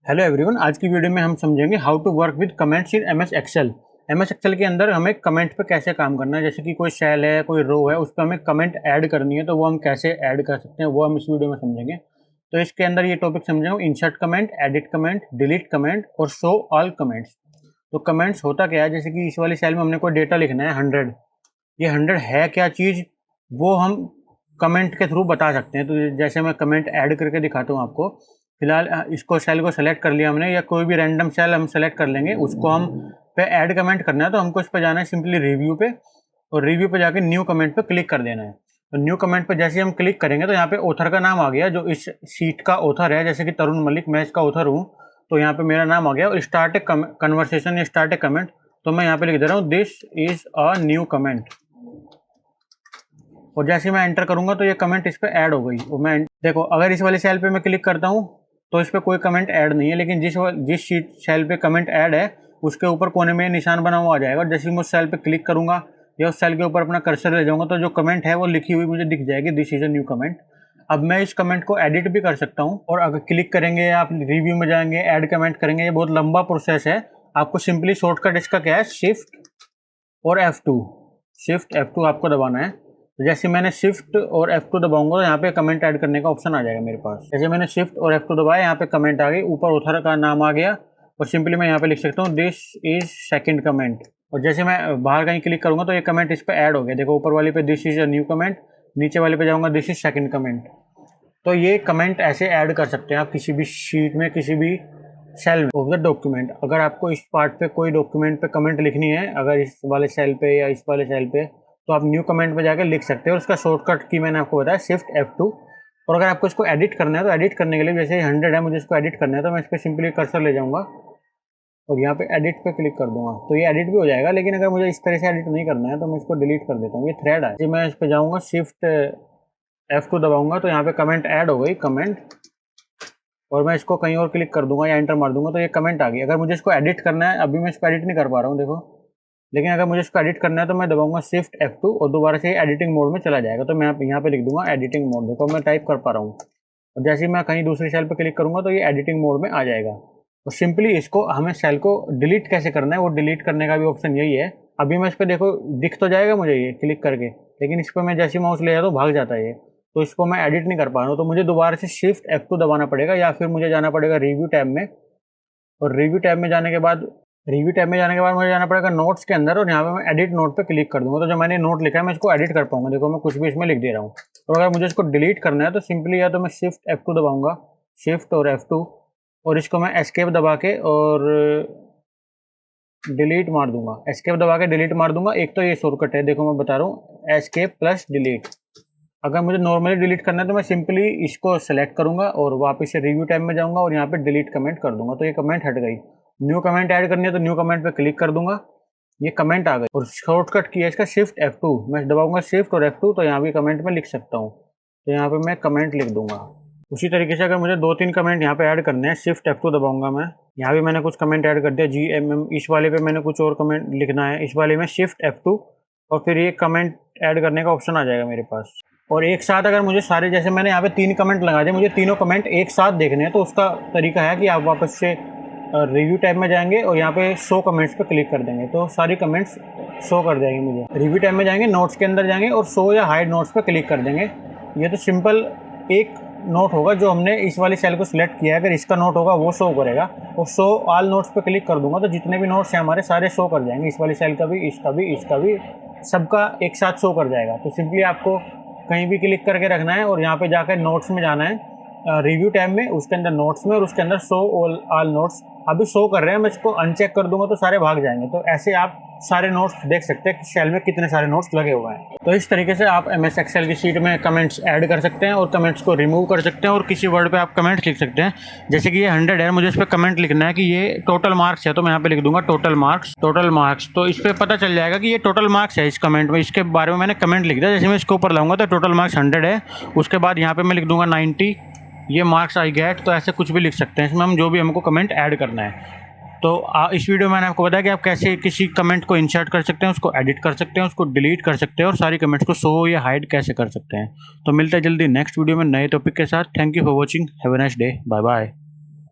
Hello everyone, आज की video में हम समझेंगे how to work with comments in MS Excel. MS Excel के अंदर हमें कमेंट पे कैसे काम करना है। जैसे कि कोई सेल है, कोई रो है, उस पर हमें कमेंट ऐड करनी है, तो वो हम कैसे ऐड कर सकते हैं वो हम इस वीडियो में समझेंगे। तो इसके अंदर ये टॉपिक समझेंगे insert comment, edit comment, delete comment और शो ऑल कमेंट्स। तो कमेंट्स होता क्या है, जैसे कि इस वाली सेल में हमने कोई डेटा लिखना है 100। ये 100 है क्या चीज़, वो हम कमेंट के थ्रू बता सकते हैं। तो जैसे मैं कमेंट ऐड करके दिखाता हूँ आपको। फिलहाल इसको सेल को सेलेक्ट कर लिया हमने, या कोई भी रैंडम सेल हम सेलेक्ट कर लेंगे, उसको हम पे ऐड कमेंट करना है। तो हमको इस पर जाना है सिंपली रिव्यू पे, और रिव्यू पे जाके न्यू कमेंट पे क्लिक कर देना है। तो न्यू कमेंट पे जैसे हम क्लिक करेंगे तो यहाँ पे ऑथर का नाम आ गया, जो इस शीट का ऑथर है, जैसे कि तरुण मलिक, मैं इसका ऑथर हूँ। तो यहाँ पे मेरा नाम आ गया और स्टार्ट ए कन्वर्सेशन या स्टार्ट ए कमेंट। तो मैं यहाँ पे लिख दे रहा हूँ this is a new comment, और जैसे मैं एंटर करूंगा तो ये कमेंट इस पे ऐड हो गई। और मैं देखो, अगर इस वाली सेल पे मैं क्लिक करता हूँ तो इस पे कोई कमेंट ऐड नहीं है, लेकिन जिस शीट सेल पे कमेंट ऐड है उसके ऊपर कोने में निशान बना हुआ आ जाएगा। और जैसे मैं उस सेल पे क्लिक करूंगा या उस सेल के ऊपर अपना कर्सर ले जाऊंगा तो जो कमेंट है वो लिखी हुई मुझे दिख जाएगी, this is a new comment. अब मैं इस कमेंट को एडिट भी कर सकता हूँ, और अगर क्लिक करेंगे, आप रिव्यू में जाएंगे, ऐड कमेंट करेंगे, ये बहुत लंबा प्रोसेस है। आपको सिंपली शॉर्टकट इसका क्या है, शिफ्ट और F2, शिफ्ट F2 आपको दबाना है। तो जैसे मैंने शिफ्ट और F2 दबाऊंगा तो यहाँ पे कमेंट ऐड करने का ऑप्शन आ जाएगा मेरे पास। जैसे मैंने शिफ्ट और F2 दबाया, यहाँ पे कमेंट आ गई, ऊपर ऑथर का नाम आ गया, और सिंपली मैं यहाँ पे लिख सकता हूँ दिस इज सेकंड कमेंट। और जैसे मैं बाहर कहीं क्लिक करूंगा तो ये कमेंट इस पर ऐड हो गया। देखो, ऊपर वाले पे this is a new comment, नीचे वाले पे जाऊँगा दिस इज सेकंड कमेंट। तो ये कमेंट ऐसे ऐड कर सकते हैं आप किसी भी शीट में, किसी भी सेल ऑफ द डॉक्यूमेंट। अगर आपको इस पार्ट पे कोई डॉक्यूमेंट पे कमेंट लिखनी है, अगर इस वाले सेल पे या इस वाले सेल पे, तो आप न्यू कमेंट पे जाकर लिख सकते हैं। और उसका शॉर्टकट की मैंने आपको बताया, शिफ्ट F2। और अगर आपको इसको एडिट करना है तो एडिट करने के लिए, जैसे 100 है, मुझे इसको एडिट करना है, तो मैं इस पर सिंपली कर्सर ले जाऊँगा और यहाँ पे एडिट पे क्लिक कर दूंगा तो ये एडिट भी हो जाएगा। लेकिन अगर मुझे इस तरह से एडिट नहीं करना है तो मैं इसको डिलीट कर देता हूँ। ये थ्रेड है, जी मैं इस पर जाऊँगा, शिफ्ट F2 दबाऊंगा तो यहाँ पे कमेंट ऐड हो गई, कमेंट। और मैं इसको कहीं और क्लिक कर दूंगा या एंटर मार दूंगा तो ये कमेंट आ गई। अगर मुझे इसको एडिट करना है, अभी मैं इसको एडिट नहीं कर पा रहा हूँ देखो, लेकिन अगर मुझे इसको एडिट करना है तो मैं दबाऊंगा शिफ्ट F2 और दोबारा से एडिटिंग मोड में चला जाएगा। तो मैं यहाँ पे लिख दूंगा एडिटिंग मोड। देखो, मैं टाइप कर पा रहा हूँ, और जैसे ही मैं कहीं दूसरी सेल पे क्लिक करूंगा तो ये एडिटिंग मोड में आ जाएगा। और सिंपली इसको हमें सेल को डिलीट कैसे करना है, वो डिलीट करने का भी ऑप्शन यही है। अभी मैं इस पर देखो, दिख तो जाएगा मुझे ये क्लिक करके, लेकिन इस पर मैं जैसे माउस ले जाता हूँ भाग जाता है ये। तो इसको मैं एडिट नहीं कर पा रहा हूँ, तो मुझे दोबारा से शिफ्ट F2 दबाना पड़ेगा, या फिर मुझे जाना पड़ेगा रिव्यू टैब में। और रिव्यू टैब में जाने के बाद मुझे जाना पड़ेगा नोट्स के अंदर, और यहाँ पे मैं एडिट नोट पे क्लिक कर दूंगा। तो जो मैंने नोट लिखा है मैं इसको एडिट कर पाऊंगा। देखो, मैं कुछ भी इसमें लिख दे रहा हूँ। और अगर मुझे इसको डिलीट करना है तो सिंपली या तो मैं शिफ्ट F2 दबाऊंगा, शिफ्ट और F2, और इसको मैं एस्केप दबा के और डिलीट मार दूंगा, एस्केप दबा के डिलीट मार दूंगा। एक तो ये शॉर्टकट है, देखो मैं बता रहा हूँ, एस्केप प्लस डिलीट। अगर मुझे नॉर्मली डिलीट करना है तो मैं सिंपली इसको सेलेक्ट करूंगा और वापस से रिव्यू टैब में जाऊंगा और यहाँ पे डिलीट कमेंट कर दूंगा, तो ये कमेंट हट गई। न्यू कमेंट ऐड करनी है तो न्यू कमेंट पे क्लिक कर दूंगा, ये कमेंट आ गई। और शॉर्टकट की है इसका शिफ्ट F2, मैं दबाऊंगा शिफ्ट और F2, तो यहाँ भी कमेंट में लिख सकता हूँ। तो यहाँ पे मैं कमेंट लिख दूंगा। उसी तरीके से अगर मुझे 2-3 कमेंट यहाँ पे ऐड करने हैं, शिफ्ट F2 दबाऊंगा मैं, यहाँ भी मैंने कुछ कमेंट ऐड कर दिया, GMM। इस वाले पे मैंने कुछ और कमेंट लिखना है, इस वाले में शिफ्ट F2, और फिर ये कमेंट ऐड करने का ऑप्शन आ जाएगा मेरे पास। और एक साथ अगर मुझे सारे, जैसे मैंने यहाँ पे 3 कमेंट लगा दिए, मुझे तीनों कमेंट एक साथ देखने हैं, तो उसका तरीका है कि आप वापस से रिव्यू टैब में जाएंगे और यहाँ पे शो कमेंट्स पे क्लिक कर देंगे, तो सारी कमेंट्स शो कर जाएंगे मुझे। रिव्यू टैब में जाएंगे, नोट्स के अंदर जाएंगे और शो या हाइड नोट्स पे क्लिक कर देंगे। ये तो सिंपल एक नोट होगा जो हमने इस वाली सेल को सिलेक्ट किया है, अगर इसका नोट होगा वो शो करेगा। और शो ऑल नोट्स पे क्लिक कर दूंगा तो जितने भी नोट्स हैं हमारे सारे शो कर जाएंगे, इस वाली सेल का भी, इसका भी, इसका भी, सबका एक साथ शो कर जाएगा। तो सिंपली आपको कहीं भी क्लिक करके रखना है और यहाँ पे जाकर नोट्स में जाना है, रिव्यू टैब में, उसके अंदर नोट्स में, और उसके अंदर शो ऑल नोट्स। अभी शो कर रहे हैं, मैं इसको अनचेक कर दूंगा तो सारे भाग जाएंगे। तो ऐसे आप सारे नोट्स देख सकते हैं कि सेल में कितने सारे नोट्स लगे हुए हैं। तो इस तरीके से आप MS एक्सेल की शीट में कमेंट्स ऐड कर सकते हैं और कमेंट्स को रिमूव कर सकते हैं, और किसी वर्ड पे आप कमेंट्स लिख सकते हैं। जैसे कि ये 100 है, मुझे इस पर कमेंट लिखना है कि ये टोटल मार्क्स है, तो मैं यहाँ पे लिख दूंगा टोटल मार्क्स, टोटल मार्क्स। तो इस पर पता चल जाएगा कि ये टोटल मार्क्स है इस कमेंट में, इसके बारे में मैंने कमेंट लिख दिया। जैसे मैं इसके ऊपर लाऊंगा तो टोटल मार्क्स 100 है, उसके बाद यहाँ पे मैं लिख दूंगा 90, ये मार्क्स आई गेट। तो ऐसे कुछ भी लिख सकते हैं इसमें हम, जो भी हमको कमेंट ऐड करना है। तो इस वीडियो में मैंने आपको बताया कि आप कैसे किसी कमेंट को इंसर्ट कर सकते हैं, उसको एडिट कर सकते हैं, उसको डिलीट कर सकते हैं, और सारी कमेंट्स को शो या हाइड कैसे कर सकते हैं। तो मिलते हैं जल्दी नेक्स्ट वीडियो में नए टॉपिक के साथ। Thank you for watching, have a nice day, bye bye.